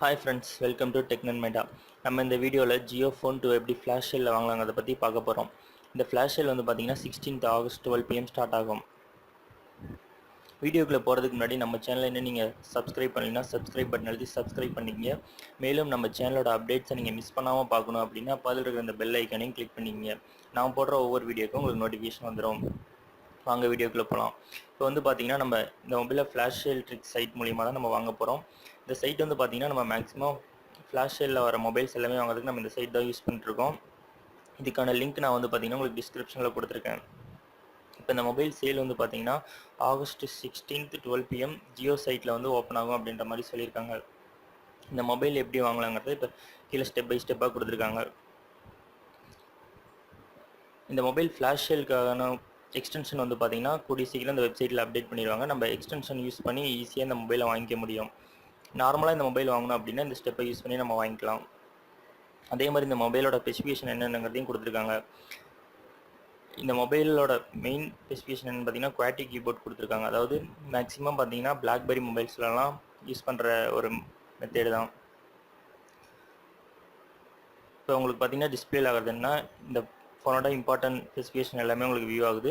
Hi friends, welcome to Tech and Meta. நம்ம இந்த வீடியோவில் JioPhone 2 எப்படி ஃப்ளாஷ் சேலில் வாங்கலாங்கிறத பற்றி பார்க்க போகிறோம். இந்த ஃப்ளாஷ் சேல் வந்து பார்த்தீங்கன்னா 16th August 12 PM ஸ்டார்ட் ஆகும். வீடியோக்குள்ளே போகிறதுக்கு முன்னாடி நம்ம சேனலை இன்னும் நீங்கள் சப்ஸ்கிரைப் பண்ணிங்கன்னா சப்ஸ்கிரைப் பட்டன் அழுத்தி சப்ஸ்கிரைப் பண்ணிக்கங்க. மேலும் நம்ம சேனலோட அப்டேட்ஸை நீங்கள் மிஸ் பண்ணாமல் பார்க்கணும் அப்படின்னா பதில் இருக்கிற இந்த பெல் ஐக்கனையும் கிளிக் பண்ணிக்கங்க. நான் போடுற ஒவ்வொரு வீடியோக்கும் உங்களுக்கு நோட்டிஃபிகேஷன் வந்துடும். வாங்க வீடியோக்குள்ளே போகலாம். இப்போ வந்து பார்த்தீங்கன்னா நம்ம இந்த மொபைலில் ஃப்ளாஷ் சேல் ட்ரிக் சைட் மூலிமா தான் நம்ம வாங்க போகிறோம். இந்த சைட் வந்து பார்த்தீங்கன்னா நம்ம மேக்ஸிமம் ஃப்ளாஷ் சேலில் வர மொபைல்ஸ் எல்லாமே வாங்குறதுக்கு நம்ம இந்த சைட் தான் யூஸ் பண்ணிட்டுருக்கோம். இதுக்கான லிங்க் நான் வந்து பார்த்தீங்கன்னா உங்களுக்கு டிஸ்கிரிப்ஷனில் கொடுத்துருக்கேன். இப்போ இந்த மொபைல் சேல் வந்து பார்த்தீங்கன்னா August 16th 12 PM ஜியோ சைட்டில் வந்து ஓப்பன் ஆகும் அப்படின்ற மாதிரி சொல்லியிருக்காங்க. இந்த மொபைல் எப்படி வாங்கலாங்கிறது இப்போ கீழே ஸ்டெப் பை ஸ்டெப்பாக கொடுத்துருக்காங்க. இந்த மொபைல் ஃப்ளாஷ் சேலுக்கான எக்ஸ்டென்ஷன் வந்து பார்த்தீங்கன்னா கூடிய சீக்கிரம் இந்த வெப்சைட்டில் அப்டேட் பண்ணிடுவாங்க. நம்ம எக்ஸ்டென்ஷன் யூஸ் பண்ணி ஈஸியாக இந்த மொபைலை வாங்கிக்க முடியும். நார்மலாக இந்த மொபைல் வாங்கணும் அப்படின்னா இந்த ஸ்டெப்பை யூஸ் பண்ணி நம்ம வாங்கிக்கலாம். அதே மாதிரி இந்த மொபைலோட ஸ்பெசிஃபிகேஷன் என்னென்னங்கிறதையும் கொடுத்துருக்காங்க. இந்த மொபைலோட மெயின் ஸ்பெசிஃபிகேஷன் என்னன்னு பார்த்தீங்கன்னா குவாட்டி கீபோர்ட் கொடுத்துருக்காங்க. அதாவது மேக்ஸிமம் பார்த்தீங்கன்னா பிளாக்பெரி மொபைல்ஸ்லாம் யூஸ் பண்ணுற ஒரு மெத்தேடு தான். இப்போ உங்களுக்கு பார்த்தீங்கன்னா டிஸ்பிளேல ஆகுதுன்னா இந்த ஃபோனோட இம்பார்ட்டன்ட் ஸ்பெசிஃபிகேஷன் எல்லாமே உங்களுக்கு வியூ ஆகுது.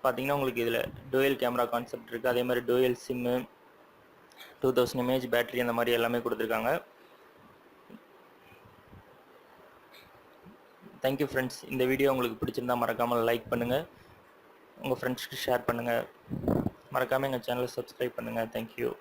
பார்த்தீங்கன்னா உங்களுக்கு இதில் டூயல் கேமரா கான்செப்ட் இருக்குது. அதே மாதிரி டூயல் சிம்மு, 2000 mAh பேட்டரி, அந்த மாதிரி எல்லாமே கொடுத்துருக்காங்க. Thank you friends. இந்த வீடியோ உங்களுக்கு பிடிச்சிருந்தா மறக்காமல் லைக் பண்ணுங்கள், உங்கள் ஃப்ரெண்ட்ஸ்க்கு ஷேர் பண்ணுங்கள், மறக்காமல் எங்கள் சேனலை சப்ஸ்கிரைப் பண்ணுங்கள். தேங்க்யூ.